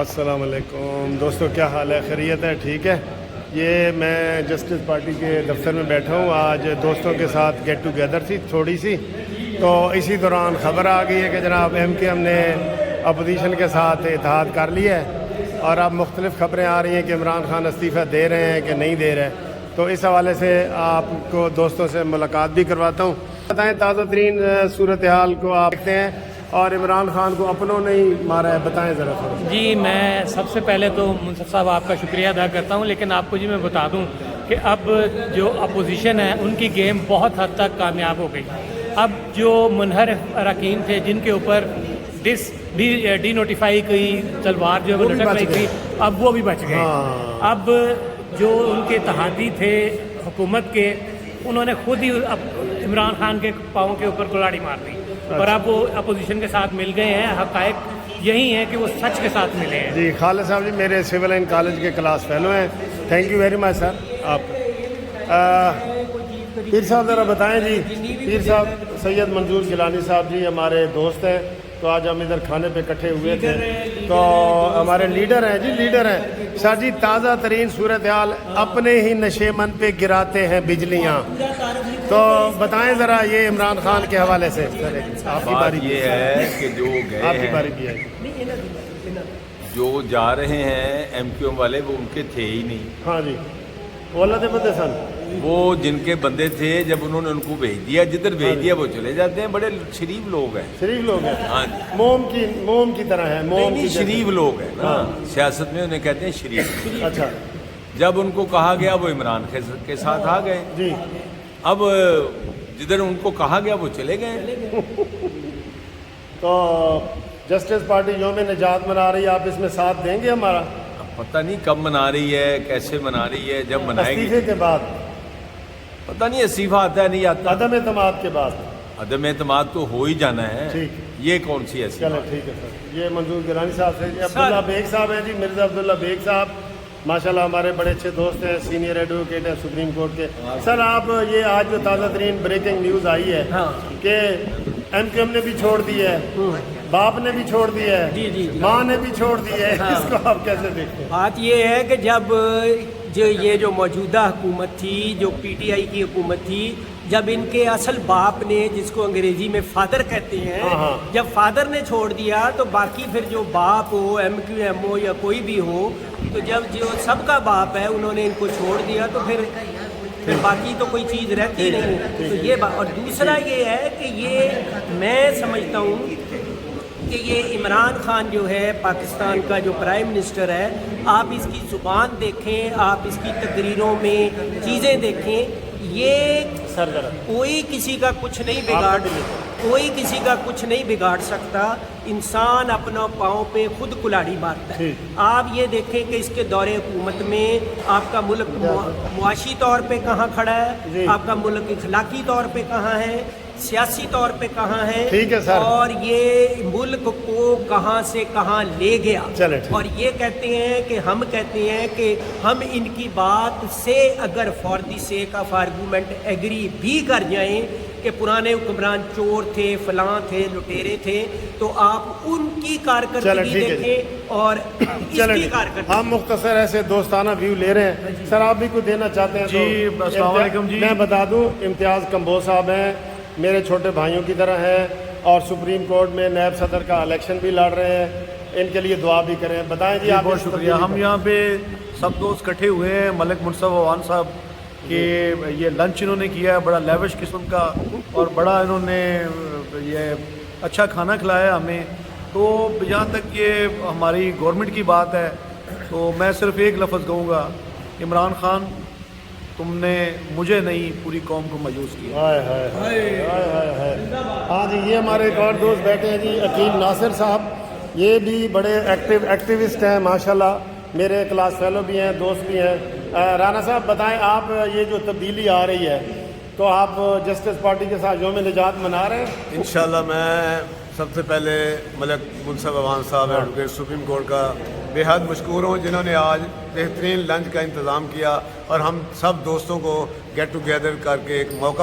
السلام علیکم دوستو، کیا حال ہے؟ خیریت ہے؟ ٹھیک ہے. یہ میں جسٹس پارٹی کے دفتر میں بیٹھا ہوں. آج دوستوں کے ساتھ گیٹ ٹوگیدر تھی تھوڑی سی، تو اسی دوران خبر آ گئی ہے کہ جناب MKM نے اپوزیشن کے ساتھ اتحاد کر لیا ہے، اور اب مختلف خبریں آ رہی ہیں کہ عمران خان استعفیٰ دے رہے ہیں کہ نہیں دے رہے. تو اس حوالے سے آپ کو دوستوں سے ملاقات بھی کرواتا ہوں. بتائیں تازہ ترین صورتحال کو آپ دیکھتے ہیں، اور عمران خان کو اپنوں نے ہی مارا ہے، بتائیں ذرا تھوڑا. جی میں سب سے پہلے تو منصف صاحب آپ کا شکریہ ادا کرتا ہوں، لیکن آپ کو میں بتا دوں کہ اب جو اپوزیشن ہے ان کی گیم بہت حد تک کامیاب ہو گئی. اب جو منحرف اراکین تھے جن کے اوپر ڈی نوٹیفائی کی تلوار جو ہے وہ لٹک رہی تھی، اب وہ بھی بچ گئے. اب جو ان کے اتحادی تھے حکومت کے، انہوں نے خود ہی عمران خان کے پاؤں کے اوپر کلاڑی مار دی، اور اب وہ اپوزیشن کے ساتھ مل گئے ہیں. حقائق یہی ہیں کہ وہ سچ کے ساتھ ملے ہیں. جی خالد صاحب، جی میرے سول لائن کالج کے کلاس فیلو ہیں. تھینک یو ویری مچ سر. آپ پیر صاحب ذرا بتائیں. جی پیر صاحب سید منظور گیلانی صاحب جی ہمارے دوست ہیں، تو آج ہم ادھر کھانے پہ اکٹھے ہوئے تھے، تو ہمارے لیڈر ہیں. جی لیڈر ہیں سر. جی تازہ ترین صورتحال، اپنے ہی نشے من پہ گراتے ہیں بجلیاں. تو بتائیں ذرا یہ عمران خان کے حوالے سے. آپ کی باری یہ ہے کہ جو گئے آپ کی ہیں، باری بھی ہے. جو جا رہے ہیں MKM والے، وہ ان کے تھے ہی نہیں. ہاں جی، وہ اللہ دے بندے سن. وہ جن کے بندے تھے، جب انہوں نے ان کو بھیج دیا، جدھر بھیج دیا وہ چلے جاتے ہیں. بڑے شریف لوگ ہیں. شریف لوگ ہیں. ہاں جی، موم کی طرح ہے. موم کی شریف لوگ ہیں نا. سیاست میں انہیں کہتے ہیں شریف. اچھا. جب ان کو کہا گیا وہ عمران کے ساتھ آ گئے. جی اب جدھر ان کو کہا گیا وہ چلے گئے. تو جسٹس پارٹی یوم نجات منا رہی ہے، آپ اس میں ساتھ دیں گے ہمارا؟ اب پتہ نہیں کب منا رہی ہے، کیسے منا رہی ہے. جب منائے گی استعفے کے بعد پتہ نہیں استعفیٰ آتا ہے نہیں آتا. عدم اعتماد کے بعد. عدم اعتماد تو ہو ہی جانا ہے. ٹھیک. یہ کون سی ایسی چلو بات ہے؟ ٹھیک ہے سر. یہ منظور گیلانی صاحب سے. عبداللہ بیگ صاحب ہیں. جی مرزا عبداللہ بیگ صاحب ماشاءاللہ ہمارے بڑے اچھے دوست ہیں، سینئر ایڈوکیٹ ہیں سپریم کورٹ کے. سر آپ یہ آج جو تازہ ترین بریکنگ نیوز آئی ہے کہ MKM نے بھی چھوڑ دی ہے، باپ نے بھی چھوڑ دی ہے، ماں نے بھی چھوڑ دی ہے، اس کو آپ کیسے دیکھتے ہیں؟ بات یہ ہے کہ جب جو موجودہ حکومت تھی، جو PTI کی حکومت تھی، جب ان کے اصل باپ نے، جس کو انگریزی میں فادر کہتے ہیں، جب فادر نے چھوڑ دیا، تو باقی پھر جو باپ ہو، MQM ہو یا کوئی بھی ہو، تو جب جو سب کا باپ ہے انہوں نے ان کو چھوڑ دیا، تو پھر باقی تو کوئی چیز رہتی نہیں. تو یہ بات. اور دوسرا یہ ہے کہ یہ میں سمجھتا ہوں کہ یہ عمران خان جو ہے پاکستان کا جو پرائم منسٹر ہے، آپ اس کی زبان دیکھیں، آپ اس کی تقریروں میں چیزیں دیکھیں، یہ کوئی کسی کا کچھ نہیں بگاڑ سکتا. انسان اپنا پاؤں پہ خود کلاڑی مارتا ہے. آپ یہ دیکھیں کہ اس کے دور حکومت میں آپ کا ملک معاشی طور پہ کہاں کھڑا ہے، آپ کا ملک اخلاقی طور پہ کہاں ہے، سیاسی طور پہ کہاں ہے، اور یہ ملک کو کہاں سے کہاں لے گیا. اور یہ کہتے ہیں کہ ہم ان کی بات سے اگر for the sake of argument agree بھی کر جائیں کہ پرانے حکمران چور تھے، فلاں تھے، لٹیرے تھے، تو آپ ان کی کارکردگی دیکھیں اور اس کی کارکردگی. ہم مختصر ایسے دوستانہ ویو لے رہے ہیں. سر آپ بھی کوئی دینا چاہتے ہیں؟ جی السلام علیکم. جی میں بتا دوں امتیاز کمبوز صاحب ہیں، میرے چھوٹے بھائیوں کی طرح ہیں، اور سپریم کورٹ میں نائب صدر کا الیکشن بھی لڑ رہے ہیں. ان کے لیے دعا بھی کریں. بتائیں جی آپ. بہت شکریہ. ہم یہاں پہ سب دوست اکٹھے ہوئے ہیں. ملک منصف عوان صاحب کہ یہ لنچ انہوں نے کیا ہے بڑا لیوش قسم کا، اور بڑا انہوں نے یہ اچھا کھانا کھلایا ہمیں. تو جہاں تک یہ ہماری گورنمنٹ کی بات ہے، تو میں صرف ایک لفظ کہوں گا، عمران خان تم نے مجھے نہیں پوری قوم کو مایوس کیا. ہاں جی یہ ہمارے ایک اور دوست بیٹھے ہیں جی، عقیل ناصر صاحب. یہ بھی بڑے ایکٹیوسٹ ہیں ماشاءاللہ، میرے کلاس فیلو بھی ہیں، دوست بھی ہیں. رانا صاحب بتائیں، آپ یہ جو تبدیلی آ رہی ہے، تو آپ جسٹس پارٹی کے ساتھ یوم نجات منا رہے ہیں؟ انشاءاللہ میں سب سے پہلے ملک منصف عوان صاحب ایڈوکیٹ سپریم کورٹ کا بے حد مشکور ہوں، جنہوں نے آج بہترین لنچ کا انتظام کیا، اور ہم سب دوستوں کو گیٹ ٹوگیدر کر کے ایک موقع